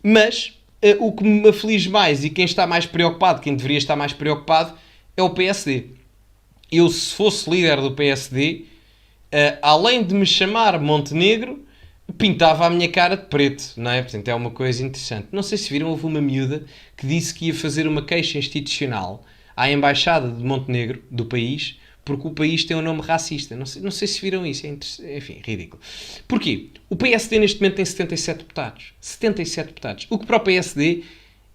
Mas o que me aflige mais e quem está mais preocupado, quem deveria estar mais preocupado, é o PSD. Eu, se fosse líder do PSD, além de me chamar Montenegro, pintava a minha cara de preto, não é? Portanto, é uma coisa interessante. Não sei se viram, houve uma miúda que disse que ia fazer uma queixa institucional à Embaixada de Montenegro, do país, porque o país tem um nome racista. Não sei se viram isso, enfim, ridículo. Porquê? O PSD neste momento tem 77 deputados. 77 deputados. O que para o PSD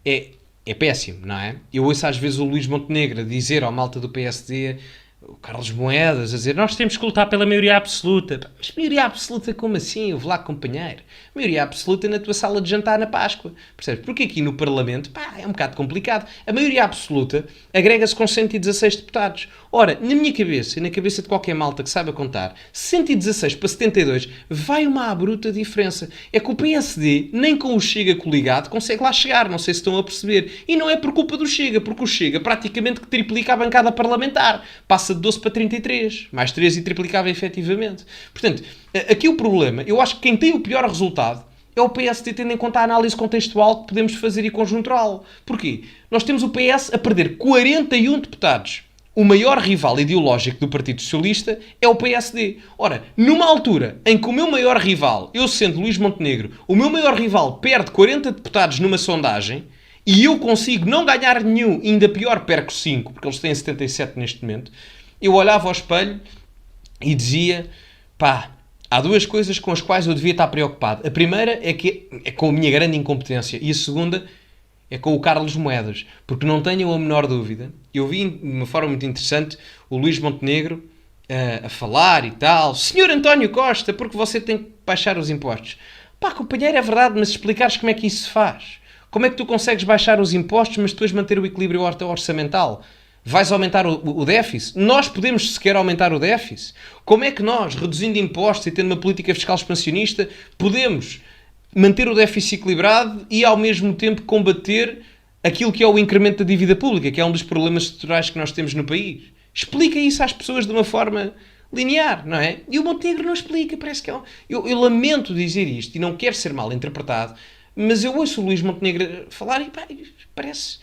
é péssimo, não é? Eu ouço às vezes o Luís Montenegro dizer ao malta do PSD, o Carlos Moedas, a dizer nós temos que lutar pela maioria absoluta. Mas maioria absoluta como assim? Eu vou lá, companheiro. Maioria absoluta na tua sala de jantar na Páscoa. Percebes? Porque aqui no Parlamento, é um bocado complicado. A maioria absoluta agrega-se com 116 deputados. Ora, na minha cabeça e na cabeça de qualquer malta que saiba contar, 116 para 72 vai uma abruta diferença. É que o PSD, nem com o Chega coligado, consegue lá chegar. Não sei se estão a perceber. E não é por culpa do Chega, porque o Chega praticamente que triplica a bancada parlamentar. Passa de 12 para 33. Mais 3 e triplicava efetivamente. Portanto, aqui o problema, eu acho que quem tem o pior resultado é o PSD, tendo em conta a análise contextual que podemos fazer e conjuntural. Porquê? Nós temos o PS a perder 41 deputados. O maior rival ideológico do Partido Socialista é o PSD. Ora, numa altura em que o meu maior rival, eu sendo Luís Montenegro, o meu maior rival perde 40 deputados numa sondagem e eu consigo não ganhar nenhum, ainda pior, perco 5, porque eles têm 77 neste momento, eu olhava ao espelho e dizia, há duas coisas com as quais eu devia estar preocupado. A primeira é com a minha grande incompetência e a segunda é com o Carlos Moedas, porque não tenham a menor dúvida. Eu vi de uma forma muito interessante o Luís Montenegro a falar e tal. Senhor António Costa, porque você tem que baixar os impostos. Companheiro, é verdade, mas explicares como é que isso se faz. Como é que tu consegues baixar os impostos, mas depois manter o equilíbrio orçamental? Vais aumentar o déficit? Nós podemos sequer aumentar o déficit? Como é que nós, reduzindo impostos e tendo uma política fiscal expansionista, podemos manter o déficit equilibrado e ao mesmo tempo combater aquilo que é o incremento da dívida pública, que é um dos problemas estruturais que nós temos no país? Explica isso às pessoas de uma forma linear, não é? E o Montenegro não explica, parece que é eu lamento dizer isto e não quero ser mal interpretado, mas eu ouço o Luís Montenegro falar e parece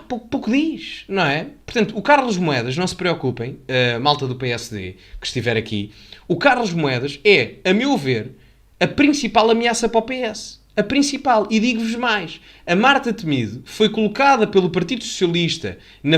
pouco diz, não é? Portanto, o Carlos Moedas, não se preocupem, malta do PSD que estiver aqui, o Carlos Moedas é, a meu ver, a principal ameaça para o PS. A principal. E digo-vos mais. A Marta Temido foi colocada pelo Partido Socialista na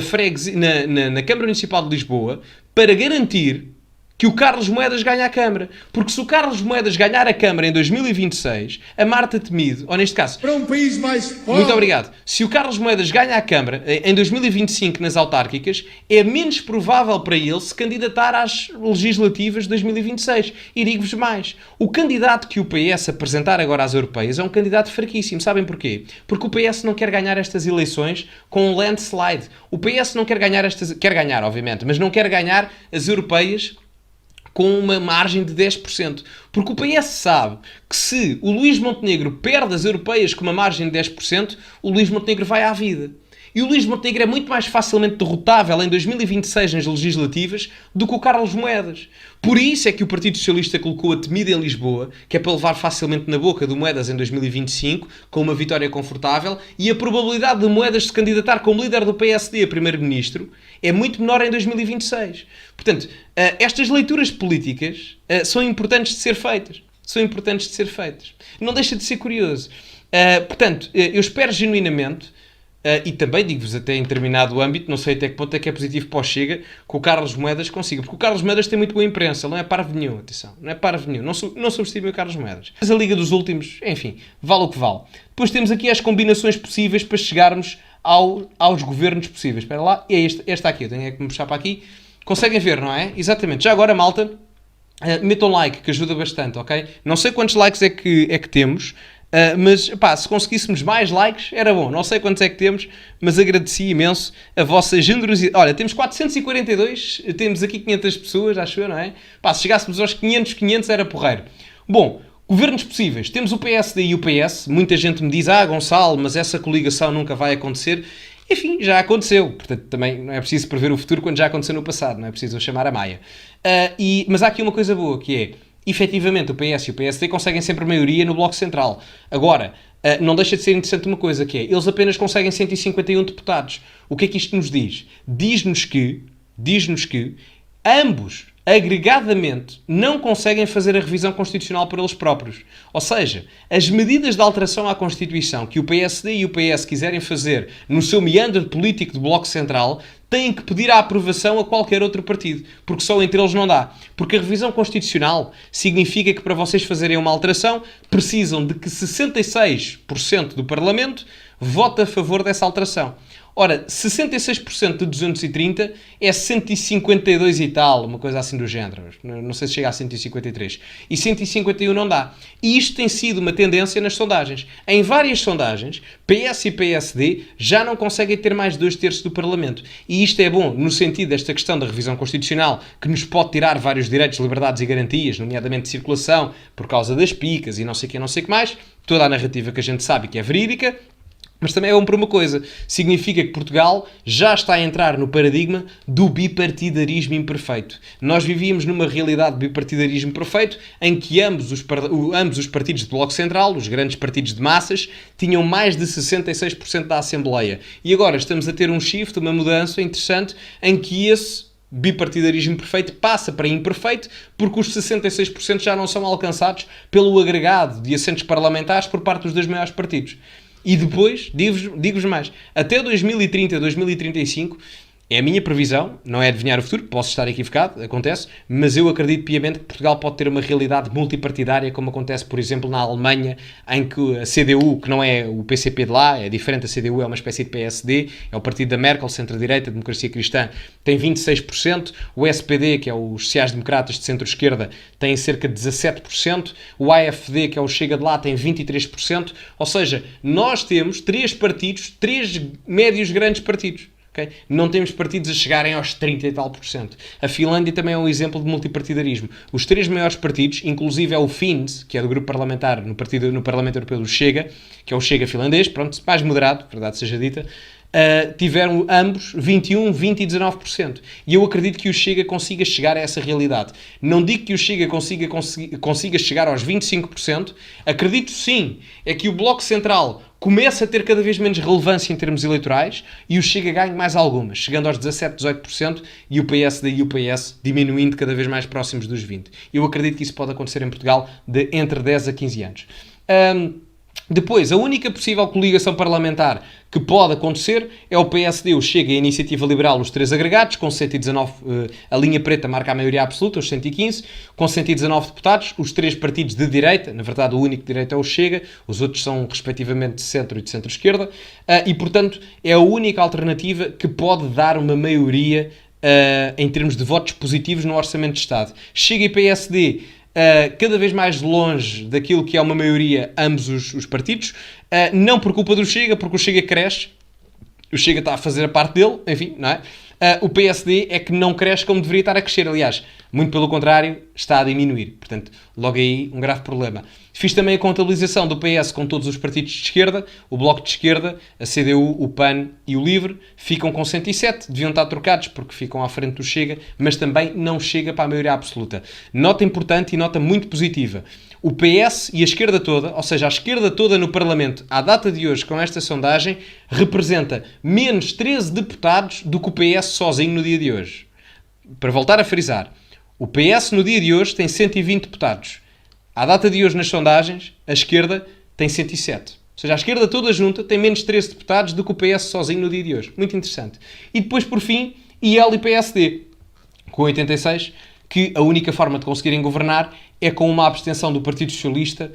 Câmara Municipal de Lisboa para garantir que o Carlos Moedas ganhe a Câmara. Porque se o Carlos Moedas ganhar a Câmara em 2026, a Marta Temido, ou neste caso... Para um país mais forte... Muito obrigado. Se o Carlos Moedas ganha a Câmara em 2025 nas autárquicas, é menos provável para ele se candidatar às legislativas de 2026. E digo-vos mais. O candidato que o PS apresentar agora às europeias é um candidato fraquíssimo. Sabem porquê? Porque o PS não quer ganhar estas eleições com um landslide. O PS não quer ganhar estas... Quer ganhar, obviamente, mas não quer ganhar as europeias com uma margem de 10%. Porque o PS sabe que se o Luís Montenegro perde as europeias com uma margem de 10%, o Luís Montenegro vai à vida. E o Luís Montenegro é muito mais facilmente derrotável em 2026 nas legislativas do que o Carlos Moedas. Por isso é que o Partido Socialista colocou a Temida em Lisboa, que é para levar facilmente na boca do Moedas em 2025, com uma vitória confortável, e a probabilidade de Moedas se candidatar como líder do PSD a primeiro-ministro é muito menor em 2026. Portanto, estas leituras políticas são importantes de ser feitas. São importantes de ser feitas. Não deixa de ser curioso. Portanto, eu espero genuinamente... e também digo-vos até em determinado âmbito, não sei até que ponto é que é positivo para o Chega, que o Carlos Moedas consiga, porque o Carlos Moedas tem muito boa imprensa, ele não é parvo nenhum, atenção, não é parvo nenhum, não subestimem o Carlos Moedas. Mas a Liga dos Últimos, enfim, vale o que vale. Depois temos aqui as combinações possíveis para chegarmos aos governos possíveis. Espera lá, é esta aqui, eu tenho que me puxar para aqui. Conseguem ver, não é? Exatamente. Já agora, malta, metam like, que ajuda bastante, ok? Não sei quantos likes é que temos, mas se conseguíssemos mais likes era bom. Não sei quantos é que temos, mas agradeci imenso a vossa generosidade. Olha, temos 442, temos aqui 500 pessoas, acho eu, não é? Se chegássemos aos 500 era porreiro. Bom, governos possíveis. Temos o PSD e o PS. Muita gente me diz, Gonçalo, mas essa coligação nunca vai acontecer. Enfim, já aconteceu. Portanto, também não é preciso prever o futuro quando já aconteceu no passado. Não é preciso eu chamar a Maia. Mas há aqui uma coisa boa, que é... efetivamente, o PS e o PSD conseguem sempre maioria no Bloco Central. Agora, não deixa de ser interessante uma coisa, que é, eles apenas conseguem 151 deputados. O que é que isto nos diz? Diz-nos que ambos, agregadamente, não conseguem fazer a revisão constitucional por eles próprios. Ou seja, as medidas de alteração à Constituição que o PSD e o PS quiserem fazer no seu meandro político de Bloco Central têm que pedir a aprovação a qualquer outro partido, porque só entre eles não dá. Porque a revisão constitucional significa que para vocês fazerem uma alteração precisam de que 66% do Parlamento vote a favor dessa alteração. Ora, 66% de 230 é 152 e tal, uma coisa assim do género. Não sei se chega a 153. E 151 não dá. E isto tem sido uma tendência nas sondagens. Em várias sondagens, PS e PSD já não conseguem ter mais de 2/3 do Parlamento. E isto é bom no sentido desta questão da revisão constitucional, que nos pode tirar vários direitos, liberdades e garantias, nomeadamente de circulação, por causa das picas e não sei o que mais. Toda a narrativa que a gente sabe que é verídica. Mas também é bom por uma coisa, significa que Portugal já está a entrar no paradigma do bipartidarismo imperfeito. Nós vivíamos numa realidade de bipartidarismo perfeito em que ambos os partidos de Bloco Central, os grandes partidos de massas, tinham mais de 66% da Assembleia. E agora estamos a ter um shift, uma mudança interessante, em que esse bipartidarismo perfeito passa para imperfeito, porque os 66% já não são alcançados pelo agregado de assentos parlamentares por parte dos dois maiores partidos. E depois, digo-vos mais, até 2030, 2035, é a minha previsão, não é adivinhar o futuro, posso estar equivocado, acontece, mas eu acredito piamente que Portugal pode ter uma realidade multipartidária, como acontece, por exemplo, na Alemanha, em que a CDU, que não é o PCP de lá, é diferente, a CDU é uma espécie de PSD, é o partido da Merkel, centro-direita, democracia cristã, tem 26%, o SPD, que é os sociais-democratas de centro-esquerda, tem cerca de 17%, o AfD, que é o Chega de lá, tem 23%, ou seja, nós temos três médios grandes partidos. Okay? Não temos partidos a chegarem aos 30 e tal %. A Finlândia também é um exemplo de multipartidarismo. Os três maiores partidos, inclusive é o Finns, que é do grupo parlamentar no Parlamento Europeu do Chega, que é o Chega finlandês, pronto, mais moderado, verdade seja dita, tiveram ambos 21, 20 e 19%. E eu acredito que o Chega consiga chegar a essa realidade. Não digo que o Chega consiga chegar aos 25%. Acredito sim, é que o Bloco Central começa a ter cada vez menos relevância em termos eleitorais e o Chega ganha mais algumas, chegando aos 17, 18% e o PSD e o PS diminuindo cada vez mais próximos dos 20%. Eu acredito que isso pode acontecer em Portugal de entre 10 a 15 anos. Depois, a única possível coligação parlamentar que pode acontecer é o PSD, o Chega e a Iniciativa Liberal, os três agregados, com 119, a linha preta marca a maioria absoluta, os 115, com 119 deputados, os três partidos de direita, na verdade o único de direita é o Chega, os outros são respectivamente de centro e de centro-esquerda, e portanto é a única alternativa que pode dar uma maioria em termos de votos positivos no Orçamento de Estado. Chega e PSD cada vez mais longe daquilo que é uma maioria, ambos os partidos, não por culpa do Chega, porque o Chega cresce, o Chega está a fazer a parte dele, enfim, não é? O PSD é que não cresce como deveria estar a crescer, aliás, muito pelo contrário, está a diminuir, portanto, logo aí um grave problema. Fiz também a contabilização do PS com todos os partidos de esquerda, o Bloco de Esquerda, a CDU, o PAN e o LIVRE, ficam com 107, deviam estar trocados porque ficam à frente do Chega, mas também não chega para a maioria absoluta. Nota importante e nota muito positiva. O PS e a esquerda toda, ou seja, a esquerda toda no Parlamento, à data de hoje, com esta sondagem, representa menos 13 deputados do que o PS sozinho no dia de hoje. Para voltar a frisar, o PS no dia de hoje tem 120 deputados. À data de hoje nas sondagens, a esquerda tem 107. Ou seja, a esquerda toda junta tem menos 13 deputados do que o PS sozinho no dia de hoje. Muito interessante. E depois, por fim, IL e PSD, com 86, que a única forma de conseguirem governar é com uma abstenção do Partido Socialista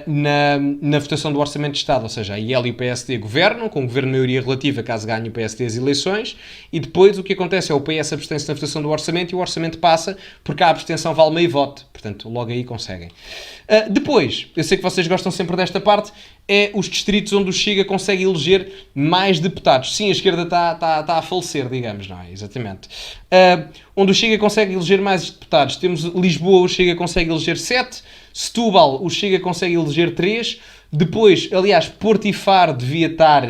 na votação do Orçamento de Estado, ou seja, a IL e o PSD governam, com um governo de maioria relativa caso ganhe o PSD as eleições, e depois o que acontece é o PS abstém-se na votação do Orçamento e o Orçamento passa, porque a abstenção vale meio voto, portanto, logo aí conseguem. Depois, eu sei que vocês gostam sempre desta parte, é os distritos onde o Chega consegue eleger mais deputados. Sim, a esquerda está a falecer, digamos, não é? Exatamente. Onde o Chega consegue eleger mais deputados. Temos Lisboa, o Chega consegue eleger 7, Setúbal, o Chega consegue eleger 3, depois, aliás, Porto e Faro devia estar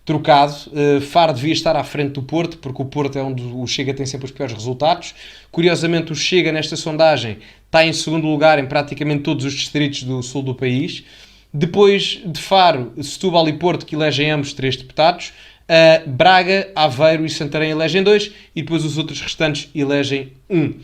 trocado, Faro devia estar à frente do Porto, porque o Porto é onde o Chega tem sempre os piores resultados. Curiosamente, o Chega, nesta sondagem, está em segundo lugar em praticamente todos os distritos do sul do país. Depois de Faro, Setúbal e Porto, que elegem ambos 3 deputados. Braga, Aveiro e Santarém elegem 2 e depois os outros restantes elegem 1.